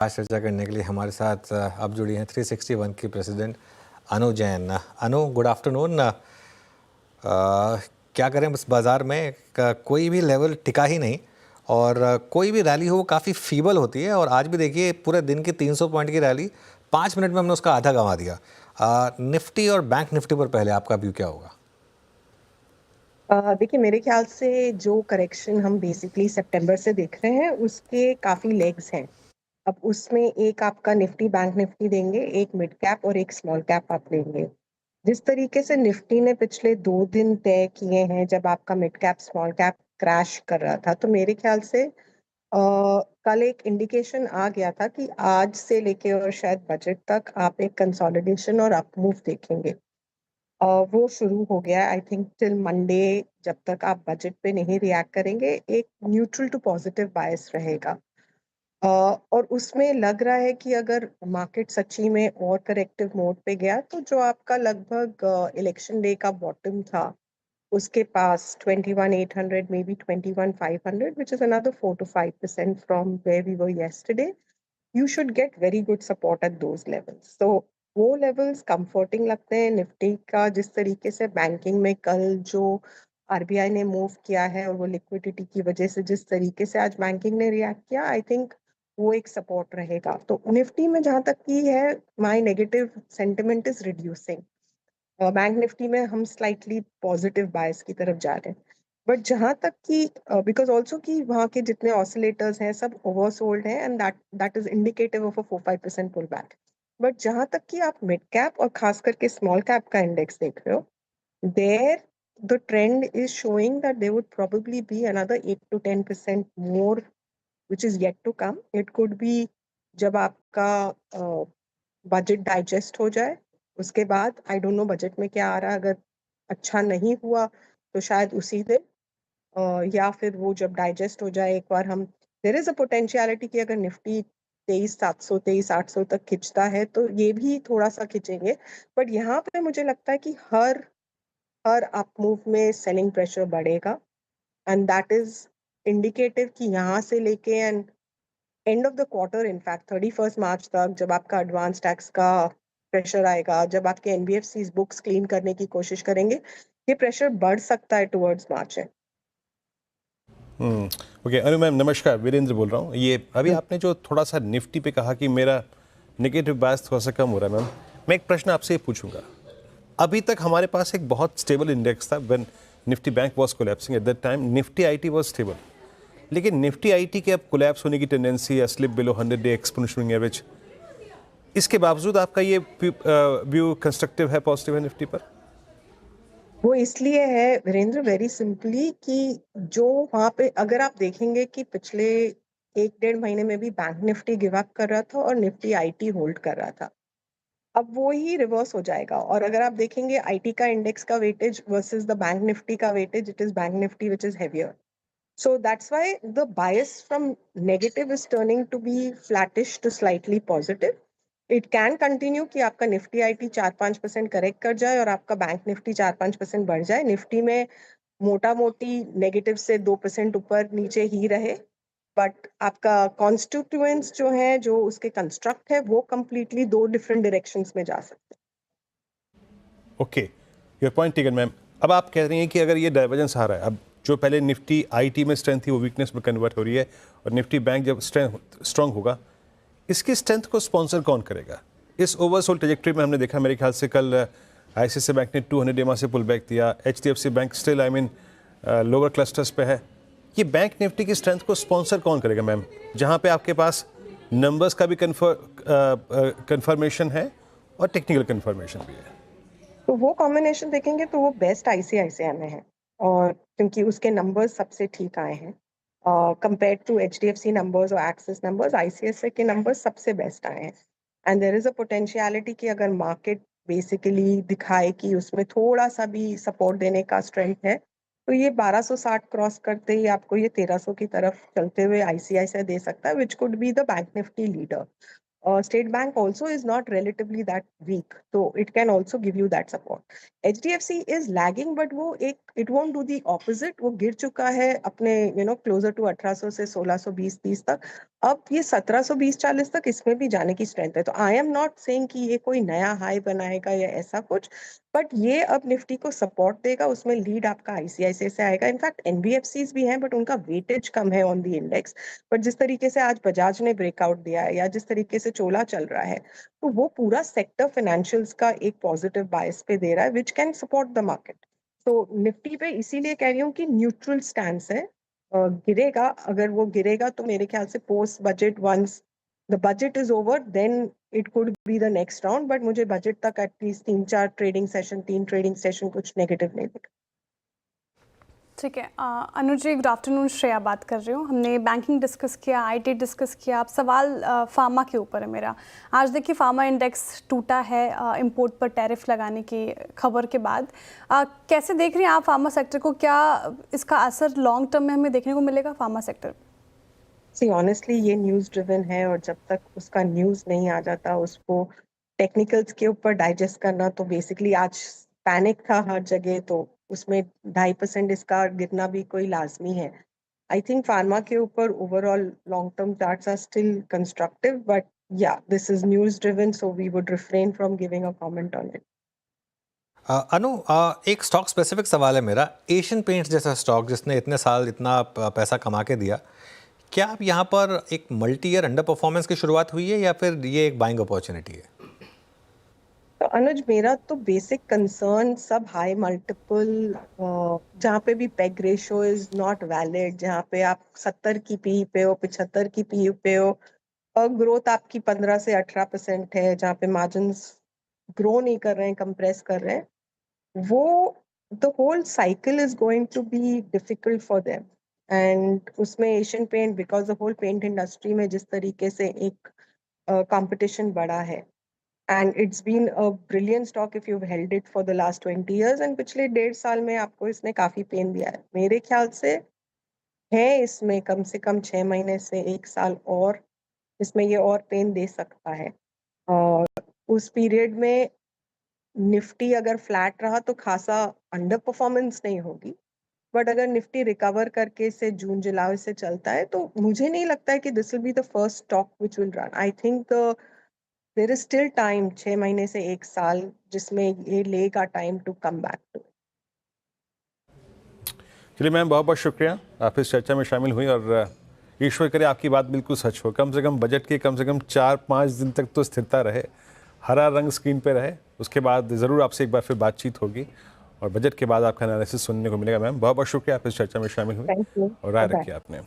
आज चर्चा करने के लिए हमारे साथ अब जुड़ी हैं 360 ONE की प्रेसिडेंट अनु जैन। अनु, गुड आफ्टरनून। क्या करें, बस बाज़ार में कोई भी लेवल टिका ही नहीं और कोई भी रैली हो वो काफ़ी फीबल होती है। और आज भी देखिए पूरे दिन की 300 पॉइंट की रैली 5 मिनट में हमने उसका आधा गंवा दिया। निफ्टी और बैंक निफ्टी पर पहले आपका व्यू क्या होगा? देखिए, मेरे ख्याल से जो करेक्शन हम बेसिकली सितंबर से देख रहे हैं उसके काफी लेग्स हैं। अब उसमें एक आपका निफ्टी बैंक निफ्टी देंगे, एक मिड कैप और एक स्मॉल कैप आप लेंगे। जिस तरीके से निफ्टी ने पिछले 2 दिन तय किए हैं जब आपका mid cap small cap crash कर रहा था, तो मेरे ख्याल से कल एक इंडिकेशन आ गया था कि आज से लेके और शायद बजट तक आप एक कंसोलिडेशन और अप मूव देखेंगे। वो शुरू हो गया आई थिंक टिल मंडे। जब तक आप बजट पे नहीं रिएक्ट करेंगे, एक न्यूट्रल टू पॉजिटिव बायस रहेगा। और उसमें लग रहा है कि अगर मार्केट सच्ची में और करेक्टिव मोड पे गया तो जो आपका लगभग इलेक्शन डे का बॉटम था उसके पास 21,800 may be 21,500 which is another 4 to 5% from where we were yesterday. You should get very good support at those levels. So वो लेवल्स कंफर्टिंग लगते हैं निफ्टी का। जिस तरीके से बैंकिंग में कल जो आरबीआई ने मूव किया है और वो लिक्विडिटी की वजह से जिस तरीके से आज बैंकिंग ने रिएक्ट किया, आई थिंक वो एक सपोर्ट रहेगा। तो निफ्टी में जहां तक की है, my negative sentiment is reducing. Bank Nifty में हम स्लाइटली पॉजिटिव बायस की तरफ जा रहे हैं। बट जहां तक कि बिकॉज ऑल्सो कि वहाँ के जितने ऑसिलेटर्स हैं सब ओवरसोल्ड हैं and that is indicative of a 4-5% pull back. But जहां तक कि आप मिड कैप और खास करके स्मॉल कैप का इंडेक्स देख रहे हो, there the trend is showing that there would probably be another 8 to 10% more which is yet to come. It could be जब आपका बजट डाइजेस्ट हो जाए उसके बाद। आई डोंट नो बजट में क्या आ रहा है, अगर अच्छा नहीं हुआ तो शायद उसी दिन या फिर वो जब डाइजेस्ट हो जाए एक बार हम। देयर इज अ पोटेंशियलिटी कि अगर निफ्टी 23,700 23,800 तक खिंचता है तो ये भी थोड़ा सा खिंचेंगे। बट यहाँ पे मुझे लगता है कि हर हर अप मूव में सेलिंग प्रेशर बढ़ेगा एंड दैट इज इंडिकेटिव कि यहाँ से लेके and end of the quarter, in fact 31 मार्च तक जब आपका एडवांस टैक्स का प्रेशर आएगा, जब आपके एनबीएफसी बुक्स क्लीन करने की कोशिश करेंगे, ये प्रेशर बढ़ सकता है टुवर्ड्स मार्च है। ओके अनु मैम, नमस्कार, वीरेंद्र बोल रहा हूँ। ये अभी आपने जो थोड़ा सा निफ्टी पे कहा कि मेरा नेगेटिव बायस थोड़ा सा कम हो रहा है, मैम मैं एक प्रश्न आपसे पूछूंगा। अभी तक हमारे पास एक बहुत स्टेबल इंडेक्स था when Nifty bank was collapsing at that time, Nifty IT was stable. लेकिन निफ्टी आईटी के अब कोलैप्स होने की टेंडेंसी या slip below 100 day exponential average, इसके बावजूद आपका ये व्यू कंस्ट्रक्टिव है, पॉजिटिव है निफ्टी पर? वो इसलिए है वीरेंद्र, वेरी सिंपली कि जो वहां पे अगर आप देखेंगे कि पिछले 1-1.5 महीने में भी बैंक निफ्टी गिव अप कर रहा था और निफ्टी आईटी होल्ड कर रहा था। अब वो ही रिवर्स हो जाएगा। और अगर आप देखेंगे आईटी का इंडेक्स का weightage versus the bank Nifty का weightage, it is bank Nifty which is heavier. So that's why the bias from negative is turning to be flattish to slightly positive. It can continue कि आपका Nifty IT 4-5% correct कर जाए और आपका bank Nifty 4-5% बढ़ जाए। Nifty में मोटा मोटी नेगेटिव से 2% ऊपर नीचे ही रहे। बट आपका कॉन्स्टिट्यूएंट्स जो है, जो उसके कंस्ट्रक्ट है, वो कंप्लीटली दो डिफरेंट डायरेक्शंस में जा सकते हैं। Okay, your point taken ma'am. अब आप कह रही हैं कि अगर ये डाइवर्जेंस आ रहा है, अब जो पहले निफ्टी आईटी में स्ट्रेंथ थी वो वीकनेस में कन्वर्ट हो रही है, और निफ्टी बैंक जब स्ट्रांग होगा, इसकी स्ट्रेंथ को स्पॉन्सर कौन करेगा? इस ओवरसोल ट्रेजेक्टरी में हमने देखा, मेरे ख्याल से कल आईसीआईसीआई बैंक ने 200 डेमा से पुल बैक दिया, HDFC bank still I mean lower clusters पे है। ये बैंक निफ्टी की स्ट्रेंथ को स्पॉन्सर कौन करेगा मैम, जहाँ पे आपके पास नंबर्स का भी कंफर्मेशन है और टेक्निकल कंफर्मेशन भी है? तो वो कॉम्बिनेशन देखेंगे तो वो बेस्ट आईसीआईसीआई में है, और क्योंकि उसके नंबर्स सबसे ठीक आए हैं कंपेयर टू एचडीएफसी नंबर्स और एक्सिस नंबर्स, आईसीआईसीआई के नंबर्स सबसे बेस्ट आए हैं। And there is a potentiality कि अगर मार्केट बेसिकली दिखाए कि उसमें थोड़ा सा भी सपोर्ट देने का स्ट्रेंथ है, तो ये 1260 क्रॉस करते ही आपको ये 1300 की तरफ चलते हुए आईसीआईसीआई दे सकता है, which could be the bank Nifty leader. State Bank also is not relatively that weak, so it can also give you that support. HDFC is lagging, but वो एक it won't do the opposite, वो गिर चुका है अपने closer to 1800 से 1620-30 तक। अब ये 1720-40 तक इसमें भी जाने की स्ट्रेंथ है। तो आई एम नॉट सेइंग कि ये कोई नया हाई बनाएगा या ऐसा कुछ, बट ये अब निफ्टी को सपोर्ट देगा। उसमें लीड आपका आईसीआईसीआई से आएगा। इनफैक्ट एनबीएफसीज भी हैं बट उनका वेटेज कम है ऑन द इंडेक्स। बट जिस तरीके से आज बजाज ने ब्रेकआउट दिया है या जिस तरीके से चोला चल रहा है, तो वो पूरा सेक्टर फाइनेंशियल्स का एक पॉजिटिव बायस पे दे रहा है, which can support the market. तो निफ्टी पे इसीलिए कह रही हूँ कि न्यूट्रल स्टैंस है। गिरेगा, अगर वो गिरेगा तो मेरे ख्याल से post budget, once the budget is over, then it could be the next round. But मुझे बजट तक एटलीस्ट 3 ट्रेडिंग सेशन कुछ नेगेटिव नहीं दिखा। ठीक है। Anuj ji, good afternoon. श्रेया बात कर रही हूँ। हमने बैंकिंग डिस्कस किया, आईटी डिस्कस किया। अब सवाल फार्मा के ऊपर है मेरा। आज देखिए फार्मा इंडेक्स टूटा है इंपोर्ट पर टैरिफ लगाने की खबर के बाद। कैसे देख रही हैं आप फार्मा सेक्टर को? क्या इसका असर लॉन्ग टर्म में हमें देखने को मिलेगा फार्मा सेक्टर? सी ऑनेस्टली ये न्यूज़ ड्रिवन है और जब तक उसका न्यूज़ नहीं आ जाता उसको टेक्निकल्स के ऊपर डाइजेस्ट करना, तो बेसिकली आज पैनिक था हर जगह, तो उसमें 2.5% इसका गिरना भी कोई लाजमी है। आई थिंक फार्मा के ऊपर overall long term charts are still constructive, but yeah this is news driven, so we would refrain from giving a comment on it. Anu, एक स्टॉक स्पेसिफिक सवाल है मेरा। एशियन पेंट्स जैसा स्टॉक जिसने इतने साल इतना पैसा कमा के दिया, क्या आप यहाँ पर एक मल्टी ईयर अंडर परफॉर्मेंस की शुरुआत हुई है या फिर ये एक बाइंग अपॉर्चुनिटी है? तो अनुज, मेरा तो बेसिक कंसर्न सब हाई मल्टीपल, जहाँ पे भी peg ratio is not valid, जहाँ पे आप 70 की पी पे हो, 75 की पी पे हो, और ग्रोथ आपकी 15 से 18% है, जहाँ पे मार्जिन्स ग्रो नहीं कर रहे हैं, कंप्रेस कर रहे हैं, वो the whole cycle is going to be difficult for them. And उसमें Asian Paint, because the whole paint industry में जिस तरीके से एक कंपटीशन बढ़ा है, and it's been a brilliant stock if you've held it for the last 20 years, and पिछले 1.5 साल में आपको इसने काफी पेन दिया है। मेरे ख्याल से है इसमें कम से कम 6 महीने से 1 साल और इसमें ये और पेन दे सकता है। और उस पीरियड में निफ्टी अगर फ्लैट रहा तो खासा अंडर परफॉर्मेंस नहीं होगी, बट अगर निफ्टी रिकवर करके से जून जुलाई से चलता है तो मुझे नहीं लगता है कि this will be the first stock which will run. I think there is still time, 6 महीने से 1 साल, जिसमें ये लेगा time to come back to. चलिए मैम, बहुत बहुत शुक्रिया आप इस चर्चा में शामिल हुई, और ईश्वर करे आपकी बात बिल्कुल सच हो। कम से कम बजट के कम से कम 4-5 दिन तक तो स्थिरता रहे, हरा रंग स्क्रीन पे रहे, उसके बाद ज़रूर आपसे एक बार फिर बातचीत होगी और बजट के बाद आपका एनालिसिस सुनने को मिलेगा। मैम बहुत बहुत शुक्रिया आप इस चर्चा में शामिल हुई और राय रखी आपने।